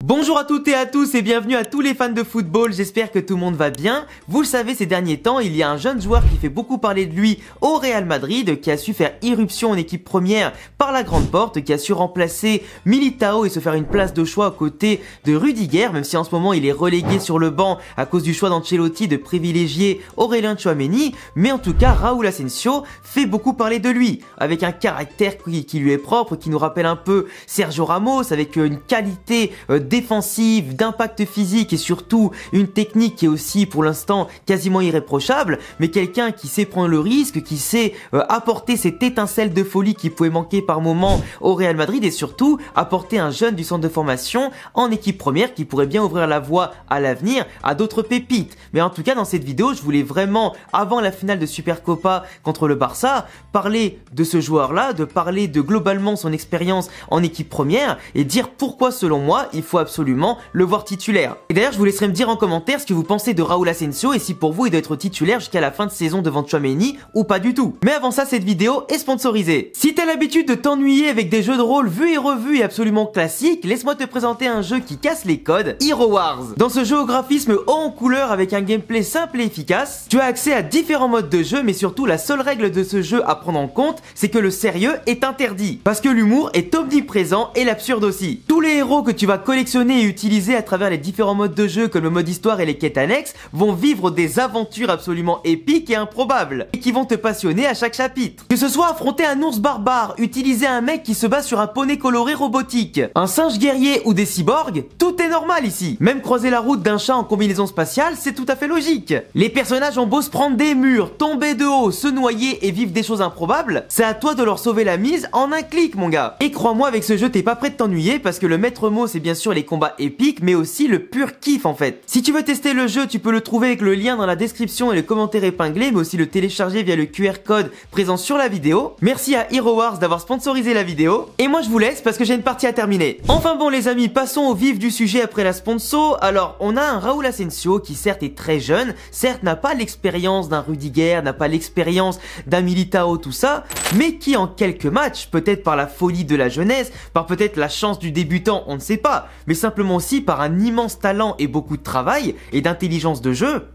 Bonjour à toutes et à tous et bienvenue à tous les fans de football, j'espère que tout le monde va bien. Vous le savez, ces derniers temps, il y a un jeune joueur qui fait beaucoup parler de lui au Real Madrid, qui a su faire irruption en équipe première par la grande porte, qui a su remplacer Militao et se faire une place de choix aux côtés de Rudiger, même si en ce moment il est relégué sur le banc à cause du choix d'Ancelotti de privilégier Aurélien Tchouaméni, mais en tout cas Raúl Asensio fait beaucoup parler de lui, avec un caractère qui lui est propre, qui nous rappelle un peu Sergio Ramos, avec une qualité défensive, d'impact physique et surtout une technique qui est aussi pour l'instant quasiment irréprochable, mais quelqu'un qui sait prendre le risque, qui sait apporter cette étincelle de folie qui pouvait manquer par moment au Real Madrid et surtout apporter un jeune du centre de formation en équipe première qui pourrait bien ouvrir la voie à l'avenir à d'autres pépites. Mais en tout cas dans cette vidéo je voulais vraiment, avant la finale de Supercopa contre le Barça, parler de ce joueur là, de parler de globalement son expérience en équipe première et dire pourquoi selon moi il faut absolument le voir titulaire. Et d'ailleurs je vous laisserai me dire en commentaire ce que vous pensez de Raúl Asensio et si pour vous il doit être titulaire jusqu'à la fin de saison devant Tchouaméni ou pas du tout. Mais avant ça, cette vidéo est sponsorisée. Si t'as l'habitude de t'ennuyer avec des jeux de rôle vus et revus et absolument classiques, laisse-moi te présenter un jeu qui casse les codes, Hero Wars. Dans ce jeu au graphisme haut en couleur avec un gameplay simple et efficace, tu as accès à différents modes de jeu, mais surtout la seule règle de ce jeu à prendre en compte, c'est que le sérieux est interdit. Parce que l'humour est omniprésent et l'absurde aussi. Tous les héros que tu vas collectionner et utiliser à travers les différents modes de jeu comme le mode histoire et les quêtes annexes vont vivre des aventures absolument épiques et improbables et qui vont te passionner à chaque chapitre. Que ce soit affronter un ours barbare, utiliser un mec qui se bat sur un poney coloré robotique, un singe guerrier ou des cyborgs, tout est normal ici. Même croiser la route d'un chat en combinaison spatiale, c'est tout à fait logique. Les personnages ont beau se prendre des murs, tomber de haut, se noyer et vivre des choses improbables, c'est à toi de leur sauver la mise en un clic mon gars. Et crois-moi, avec ce jeu t'es pas prêt de t'ennuyer parce que le maître mot c'est bien sûr les combats épiques mais aussi le pur kiff en fait. Si tu veux tester le jeu, tu peux le trouver avec le lien dans la description et le commentaire épinglé, mais aussi le télécharger via le QR code présent sur la vidéo. Merci à Hero Wars d'avoir sponsorisé la vidéo et moi je vous laisse parce que j'ai une partie à terminer. Enfin bon les amis, passons au vif du sujet après la sponsor. Alors on a un Raúl Asensio qui certes est très jeune, certes n'a pas l'expérience d'un Rudiger, n'a pas l'expérience d'un Militao, tout ça, mais qui en quelques matchs, peut-être par la folie de la jeunesse, par peut-être la chance du débutant, on ne sait pas, mais simplement aussi par un immense talent et beaucoup de travail et d'intelligence de jeu,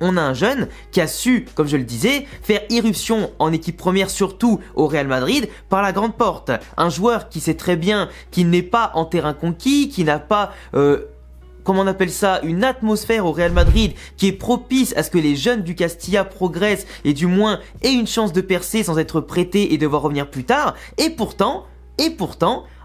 on a un jeune qui a su, comme je le disais, faire irruption en équipe première, surtout au Real Madrid, par la grande porte. Un joueur qui sait très bien qu'il n'est pas en terrain conquis, qui n'a pas... comment on appelle ça, une atmosphère au Real Madrid qui est propice à ce que les jeunes du Castilla progressent et du moins aient une chance de percer sans être prêtés et devoir revenir plus tard. Et pourtant,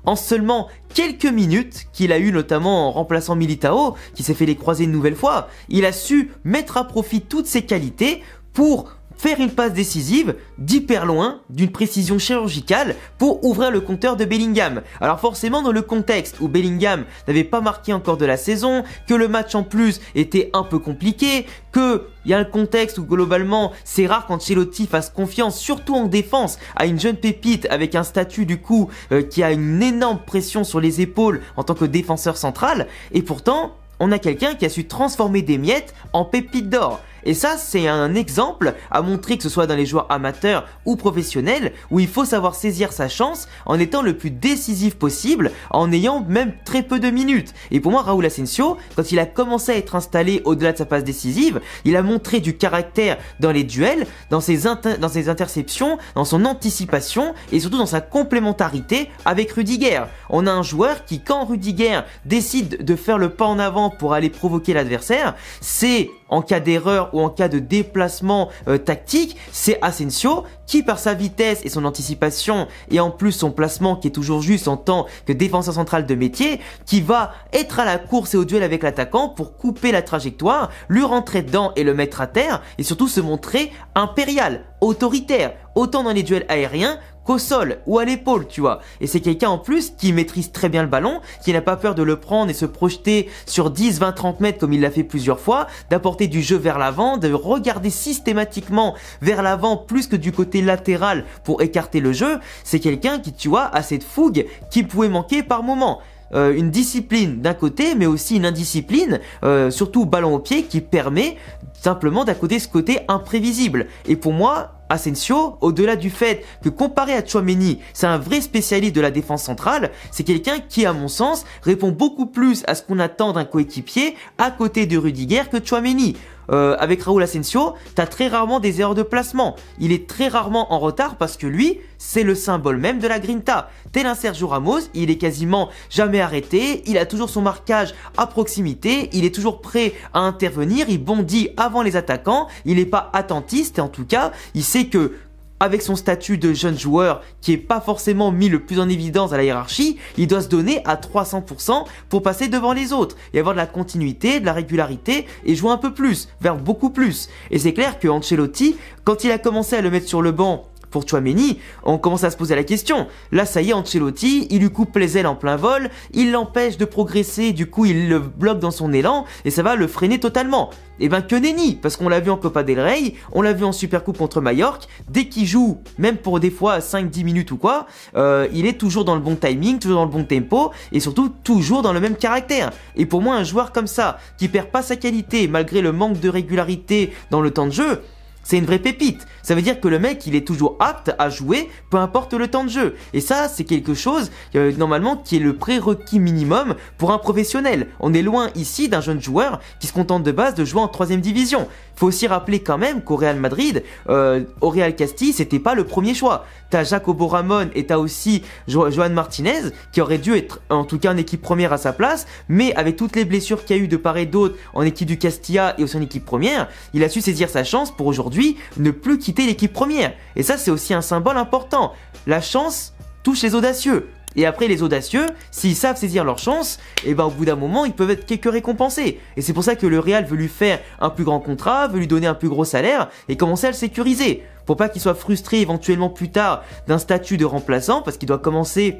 en seulement quelques minutes qu'il a eu notamment en remplaçant Militao, qui s'est fait les croiser une nouvelle fois, il a su mettre à profit toutes ses qualités pour faire une passe décisive d'hyper loin, d'une précision chirurgicale pour ouvrir le compteur de Bellingham. Alors forcément dans le contexte où Bellingham n'avait pas marqué encore de la saison, que le match en plus était un peu compliqué, que il y a un contexte où globalement c'est rare qu'Ancelotti fasse confiance, surtout en défense, à une jeune pépite avec un statut du coup qui a une énorme pression sur les épaules en tant que défenseur central, et pourtant on a quelqu'un qui a su transformer des miettes en pépites d'or. Et ça, c'est un exemple à montrer, que ce soit dans les joueurs amateurs ou professionnels, où il faut savoir saisir sa chance en étant le plus décisif possible, en ayant même très peu de minutes. Et pour moi, Raúl Asensio, quand il a commencé à être installé au-delà de sa passe décisive, il a montré du caractère dans les duels, dans ses interceptions, dans son anticipation et surtout dans sa complémentarité avec Rudiger. On a un joueur qui, quand Rudiger décide de faire le pas en avant pour aller provoquer l'adversaire, c'est en cas d'erreur ou en cas de déplacement tactique, c'est Asensio qui, par sa vitesse et son anticipation et en plus son placement qui est toujours juste en tant que défenseur central de métier, qui va être à la course et au duel avec l'attaquant pour couper la trajectoire, lui rentrer dedans et le mettre à terre et surtout se montrer impérial, autoritaire, autant dans les duels aériens qu'au sol ou à l'épaule, tu vois. Et c'est quelqu'un en plus qui maîtrise très bien le ballon, qui n'a pas peur de le prendre et se projeter sur 10, 20, 30 mètres comme il l'a fait plusieurs fois, d'apporter du jeu vers l'avant, de regarder systématiquement vers l'avant plus que du côté latéral pour écarter le jeu. C'est quelqu'un qui, tu vois, a cette fougue qui pouvait manquer par moment. Une discipline d'un côté, mais aussi une indiscipline, surtout ballon au pied, qui permet simplement d'accoter ce côté imprévisible. Et pour moi, Asensio, au-delà du fait que comparé à Tchouaméni, c'est un vrai spécialiste de la défense centrale, c'est quelqu'un qui, à mon sens, répond beaucoup plus à ce qu'on attend d'un coéquipier à côté de Rudiger que Tchouaméni. Avec Raúl Asensio, t'as très rarement des erreurs de placement. Il est très rarement en retard parce que lui, c'est le symbole même de la grinta. Tel un Sergio Ramos, il est quasiment jamais arrêté, il a toujours son marquage à proximité, il est toujours prêt à intervenir, il bondit avant les attaquants, il n'est pas attentiste et en tout cas, il sait que avec son statut de jeune joueur qui est pas forcément mis le plus en évidence à la hiérarchie, il doit se donner à 300% pour passer devant les autres et avoir de la continuité, de la régularité et jouer un peu plus, vers beaucoup plus. Et c'est clair que Ancelotti, quand il a commencé à le mettre sur le banc pour Tchouaméni, on commence à se poser la question. Là, ça y est, Ancelotti, il lui coupe les ailes en plein vol, il l'empêche de progresser, du coup, il le bloque dans son élan, et ça va le freiner totalement. Et ben que nenni, parce qu'on l'a vu en Copa del Rey, on l'a vu en Supercoupe contre Majorque, dès qu'il joue, même pour des fois 5-10 minutes ou quoi, il est toujours dans le bon timing, toujours dans le bon tempo, et surtout toujours dans le même caractère. Et pour moi, un joueur comme ça, qui perd pas sa qualité, malgré le manque de régularité dans le temps de jeu, c'est une vraie pépite. Ça veut dire que le mec, il est toujours apte à jouer, peu importe le temps de jeu. Et ça, c'est quelque chose, normalement, qui est le prérequis minimum pour un professionnel. On est loin ici d'un jeune joueur qui se contente de base de jouer en 3ème division. Faut aussi rappeler quand même qu'au Real Madrid, au Real Castille, c'était pas le premier choix. T'as Jacobo Ramon et t'as aussi Joan Martinez, qui aurait dû être, en tout cas, en équipe première à sa place, mais avec toutes les blessures qu'il y a eu de part et d'autre en équipe du Castilla et aussi en équipe première, il a su saisir sa chance pour aujourd'hui ne plus quitter l'équipe première. Et ça, c'est aussi un symbole important. La chance touche les audacieux. Et après, les audacieux, s'ils savent saisir leur chance, et ben au bout d'un moment, ils peuvent être quelque récompensés. Et c'est pour ça que le Real veut lui faire un plus grand contrat, veut lui donner un plus gros salaire et commencer à le sécuriser. Pour pas qu'il soit frustré éventuellement plus tard d'un statut de remplaçant, parce qu'il doit commencer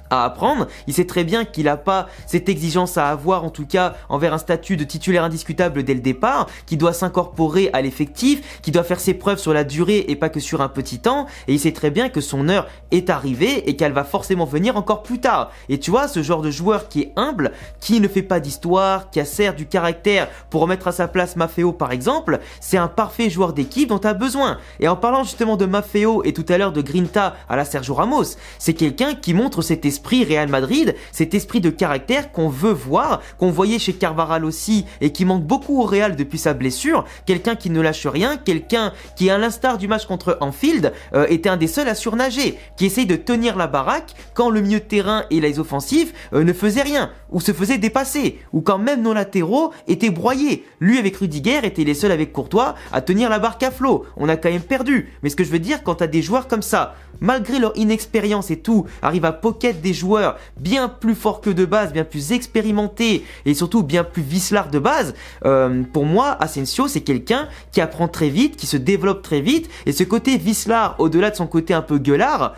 à apprendre. Il sait très bien qu'il n'a pas cette exigence à avoir, en tout cas envers un statut de titulaire indiscutable dès le départ, qui doit s'incorporer à l'effectif, qui doit faire ses preuves sur la durée et pas que sur un petit temps, et il sait très bien que son heure est arrivée et qu'elle va forcément venir encore plus tard. Et tu vois, ce genre de joueur qui est humble, qui ne fait pas d'histoire, qui a certes du caractère pour remettre à sa place Maffeo par exemple, c'est un parfait joueur d'équipe dont tu as besoin. Et en parlant justement de Maffeo et tout à l'heure de Grinta à la Sergio Ramos, c'est quelqu'un qui montre cet esprit Real Madrid, cet esprit de caractère qu'on veut voir, qu'on voyait chez Carvajal aussi et qui manque beaucoup au Real depuis sa blessure, quelqu'un qui ne lâche rien, quelqu'un qui à l'instar du match contre Anfield était un des seuls à surnager, qui essaye de tenir la baraque quand le milieu de terrain et les offensifs ne faisaient rien, ou se faisaient dépasser, ou quand même nos latéraux étaient broyés. Lui avec Rudiger était les seuls avec Courtois à tenir la barque à flot. On a quand même perdu, mais ce que je veux dire, quand t'as des joueurs comme ça, malgré leur inexpérience et tout, arrivent à pocket des joueurs bien plus forts que de base, bien plus expérimentés et surtout bien plus vicelards de base, pour moi, Asensio, c'est quelqu'un qui apprend très vite, qui se développe très vite, et ce côté vicelard, au-delà de son côté un peu gueulard,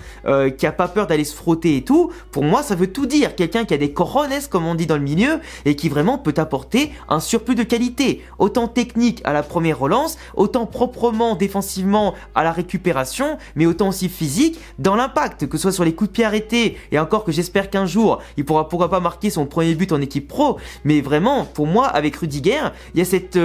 qui a pas peur d'aller se frotter et tout, pour moi, ça veut tout dire. Quelqu'un qui a des cojones, comme on dit dans le milieu, et qui vraiment peut apporter un surplus de qualité, autant technique à la première relance, autant proprement défensivement à la récupération, mais autant aussi physique dans l'impact, que ce soit sur les coups de pied arrêtés, et encore que j'espère qu'un jour il pourra pourquoi pas marquer son premier but en équipe pro, mais vraiment pour moi avec Rudiger il y a cette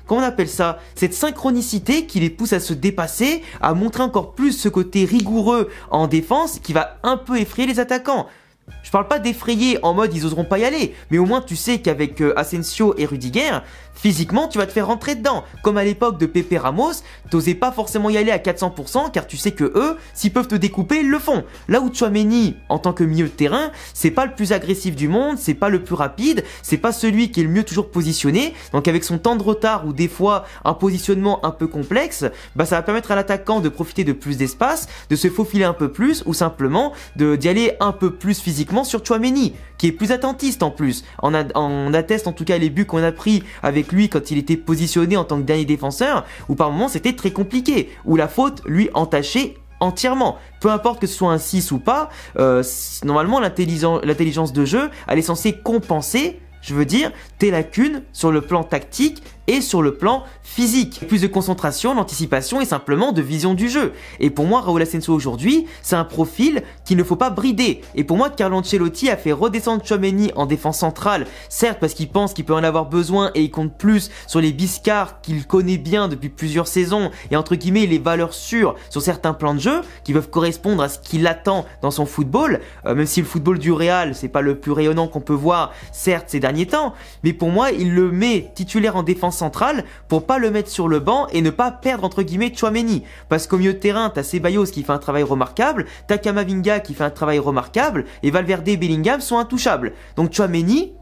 comment on appelle ça, cette synchronicité qui les pousse à se dépasser, à montrer encore plus ce côté rigoureux en défense qui va un peu effrayer les attaquants. Je parle pas d'effrayer en mode ils oseront pas y aller, mais au moins tu sais qu'avec Asensio et Rudiger, physiquement tu vas te faire rentrer dedans. Comme à l'époque de Pepe Ramos, t'osais pas forcément y aller à 400% car tu sais que eux, s'ils peuvent te découper, ils le font. Là où Tchouaméni, en tant que milieu de terrain, c'est pas le plus agressif du monde, c'est pas le plus rapide, c'est pas celui qui est le mieux toujours positionné. Donc avec son temps de retard ou des fois un positionnement un peu complexe, bah ça va permettre à l'attaquant de profiter de plus d'espace, de se faufiler un peu plus ou simplement d'y aller un peu plus physiquement sur Tchouaméni, qui est plus attentiste en plus. On atteste en tout cas les buts qu'on a pris avec lui quand il était positionné en tant que dernier défenseur, où par moments c'était très compliqué, où la faute lui entachait entièrement. Peu importe que ce soit un 6 ou pas, normalement l'intelligence de jeu, elle est censée compenser, je veux dire, tes lacunes sur le plan tactique et sur le plan physique. Plus de concentration, d'anticipation et simplement de vision du jeu. Et pour moi, Raúl Asensio aujourd'hui, c'est un profil qu'il ne faut pas brider. Et pour moi, Carlo Ancelotti a fait redescendre Tchouaméni en défense centrale, certes parce qu'il pense qu'il peut en avoir besoin et il compte plus sur les biscards qu'il connaît bien depuis plusieurs saisons et entre guillemets les valeurs sûres sur certains plans de jeu qui peuvent correspondre à ce qu'il attend dans son football, même si le football du Real c'est pas le plus rayonnant qu'on peut voir certes ces derniers temps, mais pour moi il le met titulaire en défense centrale pour pas le mettre sur le banc et ne pas perdre entre guillemets Tchouaméni, parce qu'au milieu de terrain t'as Ceballos qui fait un travail remarquable, t'as Camavinga qui fait un travail remarquable et Valverde et Bellingham sont intouchables. Donc Tchouaméni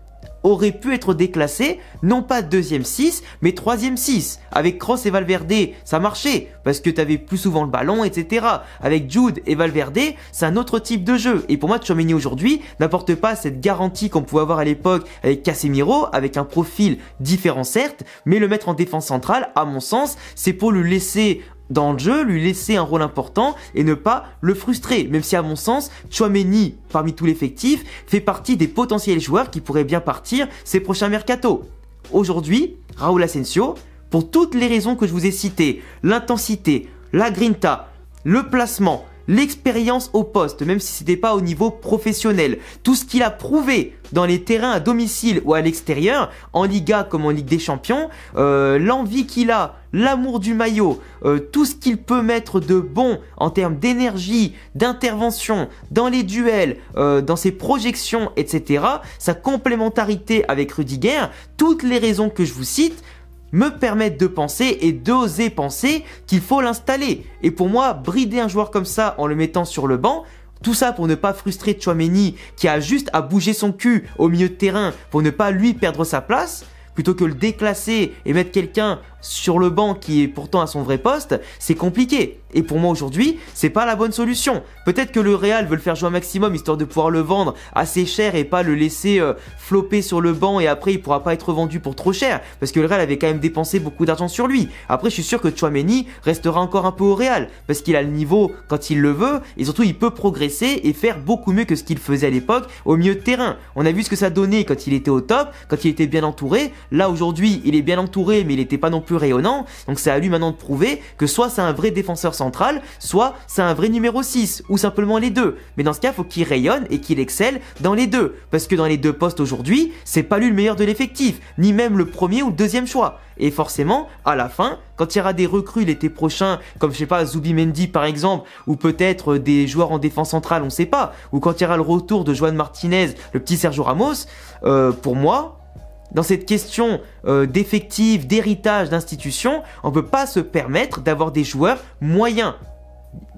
aurait pu être déclassé, non pas deuxième 6, mais troisième 6. Avec Kroos et Valverde, ça marchait, parce que tu avais plus souvent le ballon, etc. Avec Jude et Valverde, c'est un autre type de jeu. Et pour moi, Tchouaméni aujourd'hui n'apporte pas cette garantie qu'on pouvait avoir à l'époque avec Casemiro, avec un profil différent certes, mais le mettre en défense centrale, à mon sens, c'est pour le laisser dans le jeu, lui laisser un rôle important et ne pas le frustrer, même si à mon sens, Tchouaméni, parmi tout l'effectif, fait partie des potentiels joueurs qui pourraient bien partir ces prochains mercatos. Aujourd'hui, Raúl Asensio, pour toutes les raisons que je vous ai citées, l'intensité, la grinta, le placement, l'expérience au poste, même si c'était pas au niveau professionnel, tout ce qu'il a prouvé dans les terrains à domicile ou à l'extérieur, en Liga comme en Ligue des Champions, l'envie qu'il a, l'amour du maillot, tout ce qu'il peut mettre de bon en termes d'énergie, d'intervention, dans les duels, dans ses projections, etc., sa complémentarité avec Rudiger, toutes les raisons que je vous cite, me permettent de penser et d'oser penser qu'il faut l'installer. Et pour moi, brider un joueur comme ça en le mettant sur le banc, tout ça pour ne pas frustrer Tchouaméni qui a juste à bouger son cul au milieu de terrain pour ne pas lui perdre sa place, plutôt que le déclasser et mettre quelqu'un sur le banc qui est pourtant à son vrai poste, c'est compliqué. Et pour moi aujourd'hui, c'est pas la bonne solution. Peut-être que le Real veut le faire jouer un maximum histoire de pouvoir le vendre assez cher et pas le laisser flopper sur le banc et après il pourra pas être vendu pour trop cher parce que le Real avait quand même dépensé beaucoup d'argent sur lui. Après je suis sûr que Tchouaméni restera encore un peu au Real parce qu'il a le niveau quand il le veut et surtout il peut progresser et faire beaucoup mieux que ce qu'il faisait à l'époque au milieu de terrain. On a vu ce que ça donnait quand il était au top, quand il était bien entouré. Là aujourd'hui il est bien entouré mais il était pas non plus rayonnant, donc c'est à lui maintenant de prouver que soit c'est un vrai défenseur central, soit c'est un vrai numéro 6, ou simplement les deux. Mais dans ce cas, il faut qu'il rayonne et qu'il excelle dans les deux, parce que dans les deux postes aujourd'hui, c'est pas lui le meilleur de l'effectif, ni même le premier ou le deuxième choix. Et forcément, à la fin, quand il y aura des recrues l'été prochain, comme je sais pas, Zubimendi par exemple, ou peut-être des joueurs en défense centrale, on sait pas, ou quand il y aura le retour de Juan Martinez, le petit Sergio Ramos, pour moi, dans cette question d'effectif, d'héritage, d'institution, on ne peut pas se permettre d'avoir des joueurs moyens.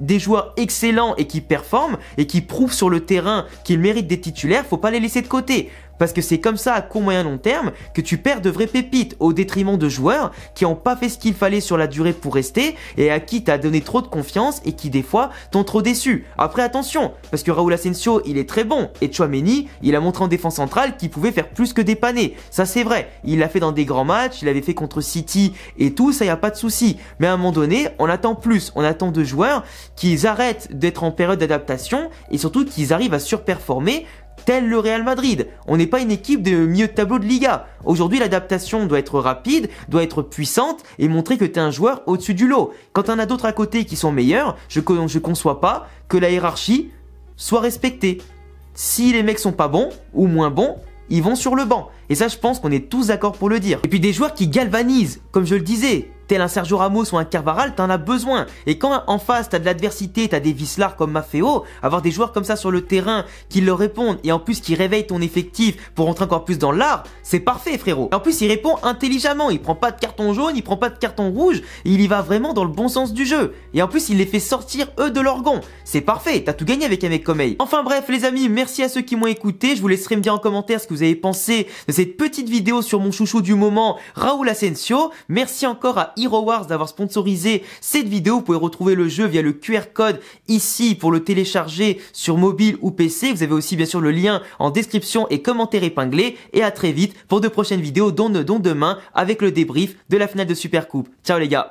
Des joueurs excellents et qui performent et qui prouvent sur le terrain qu'ils méritent des titulaires, faut pas les laisser de côté. Parce que c'est comme ça à court moyen long terme que tu perds de vraies pépites au détriment de joueurs qui n'ont pas fait ce qu'il fallait sur la durée pour rester et à qui tu as donné trop de confiance et qui des fois t'ont trop déçu. Après attention, parce que Raúl Asensio il est très bon et Tchouaméni il a montré en défense centrale qu'il pouvait faire plus que dépanner. Ça c'est vrai, il l'a fait dans des grands matchs, il l'avait fait contre City et tout, ça y a pas de souci. Mais à un moment donné, on attend plus, on attend de joueurs qu'ils arrêtent d'être en période d'adaptation et surtout qu'ils arrivent à surperformer tel le Real Madrid. On n'est pas une équipe de milieu de tableau de Liga. Aujourd'hui, l'adaptation doit être rapide, doit être puissante et montrer que tu es un joueur au-dessus du lot. Quand tu en as d'autres à côté qui sont meilleurs, je conçois pas que la hiérarchie soit respectée. Si les mecs sont pas bons ou moins bons, ils vont sur le banc. Et ça, je pense qu'on est tous d'accord pour le dire. Et puis des joueurs qui galvanisent, comme je le disais. Tel un Sergio Ramos ou un Carvajal, t'en as besoin. Et quand en face t'as de l'adversité, t'as des Vislar comme Maffeo, avoir des joueurs comme ça sur le terrain qui leur répondent et en plus qui réveillent ton effectif pour rentrer encore plus dans l'art, c'est parfait frérot. Et en plus il répond intelligemment, il prend pas de carton jaune, il prend pas de carton rouge, il y va vraiment dans le bon sens du jeu. Et en plus il les fait sortir eux de leur gond. C'est parfait, t'as tout gagné avec un mec comme Hey. Enfin bref les amis, merci à ceux qui m'ont écouté, je vous laisserai me dire en commentaire ce que vous avez pensé de cette petite vidéo sur mon chouchou du moment, Raúl Asensio. Merci encore à HeroWars d'avoir sponsorisé cette vidéo. Vous pouvez retrouver le jeu via le QR code ici pour le télécharger sur mobile ou PC. Vous avez aussi bien sûr le lien en description et commentaire épinglé. Et à très vite pour de prochaines vidéos dont demain avec le débrief de la finale de Supercoupe. Ciao les gars.